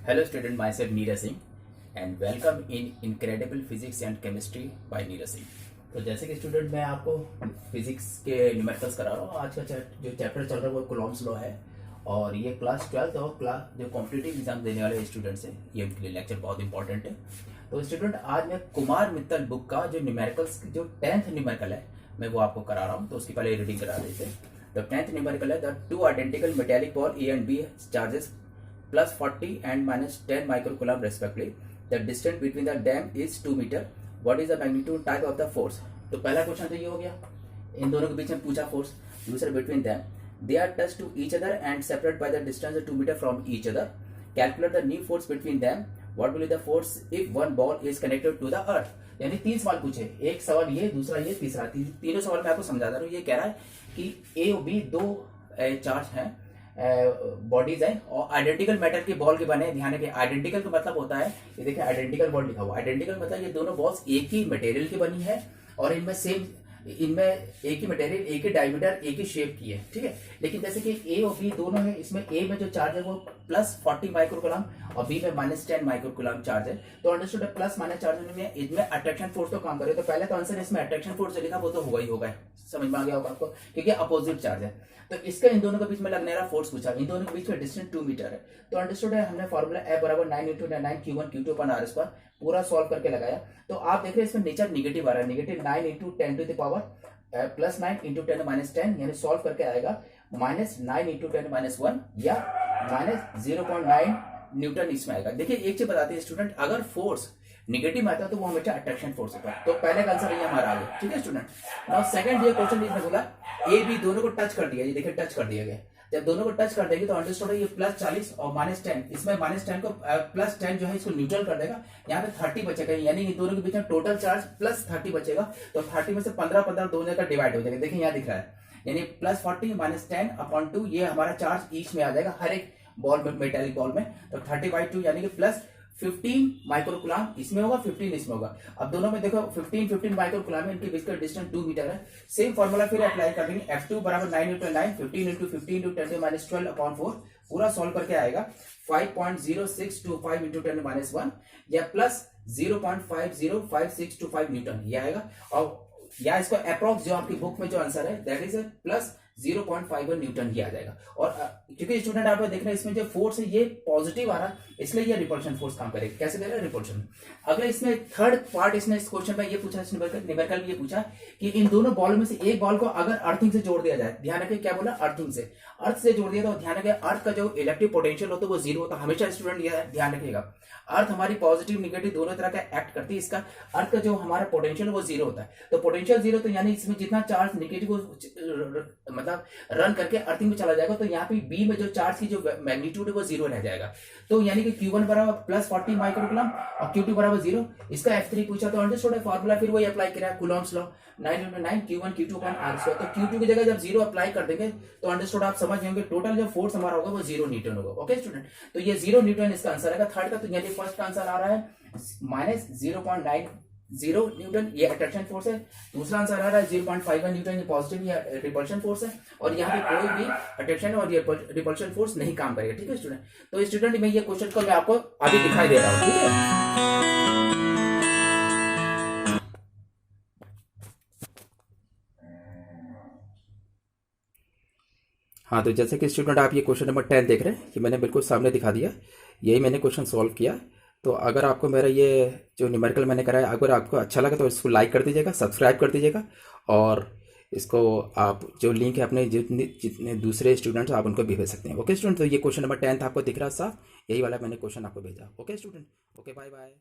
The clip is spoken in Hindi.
Hello student, myself Neeraj Singh and welcome in Incredible Physics and Chemistry by Neeraj Singh। तो जैसे कि स्टूडेंट मैं आपको फिजिक्स के न्यूमेरिकल्स करा रहा हूँ। आज का जो चैप्टर चल रहा है वो कूलॉम्स लॉ है और ये क्लास 12 और क्लास जो कॉम्पिटिटिव एग्जाम देने वाले स्टूडेंट्स हैं ये उनके लिए लेक्चर बहुत इंपॉर्टेंट है। तो स्टूडेंट आज मैं कुमार मित्तल बुक का जो न्यूमेरिकल्स जो 10th न्यूमेरिकल है मैं वो आपको करा रहा हूँ। तो उसकी पहले रीडिंग करा देते हैं। द 10th न्यूमेरिकल है the two identical metallic ball A and B charges plus 40 and minus 10 microcoulomb respectively. The distance between the them is 2 meter. What is the magnitude type of the force? तो पहला क्वेश्चन तो ये हो गया, इन दोनों के बीच में पूछा फोर्स। दूसरा between them, they are touched to each other and separated by the distance 2 meter from each other. Calculate the new force between them. What will be the force if one ball is connected to the earth? यानी 3 सवाल पूछे, एक सवाल ये, दूसरा ये, तीसरा। तीनों सवाल मैं आपको समझा रहा हूँ। ये कह रहा है कि ए और बी दो चार्ज हैं, बॉडीज है और आइडेंटिकल मेटल के बॉल के बने। ध्यान रखिए, आइडेंटिकल का मतलब होता है, ये देखिए आइडेंटिकल बॉल लिखा हुआ। आइडेंटिकल मतलब ये दोनों बॉल्स एक ही मटेरियल की बनी है और इनमें एक ही मटेरियल, एक ही डायमीटर, एक ही शेप की है, ठीक है। लेकिन जैसे कि ए और बी दोनों है, इसमें ए में जो चार्ज है वो प्लस 40 माइक्रोकूलम्ब और बी में माइनस 10 माइक्रोकूलम्ब चार्ज है। तो अंडरस्टूड है, प्लस माइनस चार्ज में इसमें अट्रैक्शन फोर्स तो काम करे। तो पहले तो आंसर इसमें अट्रैक्शन फोर्स जो लिखा वो तो होगा ही होगा, समझ में आ गया होगा आपको, क्योंकि अपोजिट चार्ज है। तो इसका इन दोनों के बीच में लगने वाला फोर्स पूछा। इन दोनों के बीच में डिस्टेंस 2 मीटर है। तो अंडरस्टूड है, हमने फॉर्मूला F बराबर 9 × 9 Q1 Q2 अपन R स्क्वायर पूरा सॉल्व करके लगाया। तो आप देख रहे हैं इसमें नीचे निगेटिव आ रहा है, negative 9 × 10 to the power plus 9 × 10 minus 10, यानी सॉल्व करके आएगा माइनस 9 × 10 माइनस 1 या माइनस 0.9 न्यूटन इसमें आएगा। देखिए एक चीज बताते हैं स्टूडेंट, अगर फोर्स निगेटिव में आता है तो वो हमेशा अट्रैक्शन फोर्स होता है। तो पहले का आंसर ये हमारा आ गया, ठीक है स्टूडेंट। नाउ सेकंड ये क्वेश्चन इसने बोला ए बी दोनों को टच कर दिया। ये देखिए टच कर दिया गया। जब दोनों को टच कर देंगे तो अंडरस्टूड है ये प्लस 40 और माइनस 10, इसमें माइनस 10 को प्लस 10 जो है इसको न्यूट्रल कर देगा। यहाँ पे 30 बचेगा, यानी इन दोनों के बीच में टोटल चार्ज प्लस 30 बचेगा। तो 30 में से 15 दोनों का डिवाइड हो जाएगा। देखिए यहाँ दिख रहा है, यानी प्लस 40 माइनस 10/2 ये हमारा चार्ज ईच में आ जाएगा, हर एक बॉल में, मेटेलिक बॉल में। तो 30/2 यानी कि प्लस 15 माइक्रोकूलम्ब इसमें होगा, 15 इसमें होगा। अब दोनों में देखो 15 माइक्रोकूलम्ब है, इनके बीच का डिस्टेंस 2 मीटर है। सेम फॉर्मूला फिर अप्लाई कर देंगे। F2 बराबर 9 × 9 15 × 15 × 10 माइनस 12/4 पूरा सॉल्व करके आएगा 5.0625 × 10 1 या प्लस 0.505625 न्यूटन ये आएगा। और या इसका अप्रोक्स जो आपकी बुक में जो आंसर है दैट इज प्लस 0.51 न्यूटन ही आ जाएगा। और क्योंकि स्टूडेंट आप देख रहे हैं इसमें जो फोर्स है ये पॉजिटिव आ रहा है, इसलिए ये रिपल्शन फोर्स काम करेगा। कैसे करेगा रिपल्शन। अगले इसमें थर्ड पार्ट इसने इस क्वेश्चन में ये पूछा, न्यूमेरिकल में ये पूछा कि इन दोनों बॉल में से एक बॉल को अगर अर्थिंग से जोड़ दिया जाए। ध्यान रखिए क्या बोला, अर्थिंग से, अर्थ से जोड़ दिया तो ध्यान रखिए अर्थ का जो इलेक्ट्रिक पोटेंशियल होता है वो जीरो होता है। हमेशा स्टूडेंट ये ध्यान रखिएगा, अर्थ हमारी पॉजिटिव निगेटिव दोनों तरह का एक्ट करती है। इसका अर्थ का जो हमारा पोटेंशियल वो जीरो होता है। तो पोटेंशियल जीरो, तो यानी इसमें जितना चार्ज निगेटिव मतलब रन करके अर्थिंग में चला जाएगा तो यहाँ पे बी में जो चार्ज की जो मैग्नीट्यूड है वो जीरो रह जाएगा। तो यानी कि Q1 बराबर प्लस 40 माइक्रोकूलम्ब और Q2 बराबर 0। इसका F3 पूछा तो अंडरस्टूड है, फॉर्मूला फिर वही अप्लाई किया Coulomb's law 9 × 9 Q1 Q2 R square. तो Q2 की जगह जब 0 अप्लाई कर देंगे तो अंडरस्टूड आप समझ जाएंगे टोटल जो फोर्स हमारा होगा वो 0 न्यूटन होगा। ओके स्टूडेंट, तो ये 0 न्यूटन इसका आंसर आएगा थर्ड का। तो यानी फर्स्ट का आंसर आ रहा है माइनस 0.90 न्यूटन ये अट्रैक्शन फोर्स है। दूसरा आंसर आ रहा है 0.51 न्यूटन ये पॉजिटिव या रिपल्शन फोर्स है। और यहाँ पे कोई भी अट्रैक्शन और ये रिपल्शन फोर्स नहीं काम करेगा, ठीक है स्टूडेंट। तो स्टूडेंट में ये क्वेश्चन को मैं आपको अभी दिखाई दे रहा हूँ, ठीक है। हाँ, तो जैसे कि स्टूडेंट आप ये क्वेश्चन नंबर 10 देख रहे हैं कि मैंने बिल्कुल सामने दिखा दिया, यही मैंने क्वेश्चन सॉल्व किया। तो अगर आपको मेरा ये जो न्यूमेरिकल मैंने कराया अगर आपको अच्छा लगा तो इसको लाइक कर दीजिएगा, सब्सक्राइब कर दीजिएगा और इसको आप जो लिंक है अपने जितने दूसरे स्टूडेंट्स आप उनको भी भेज सकते हैं। ओके स्टूडेंट, तो ये क्वेश्चन नंबर 10 आपको दिख रहा है साफ, यही वाला मैंने क्वेश्चन आपको भेजा। Okay student, okay bye bye.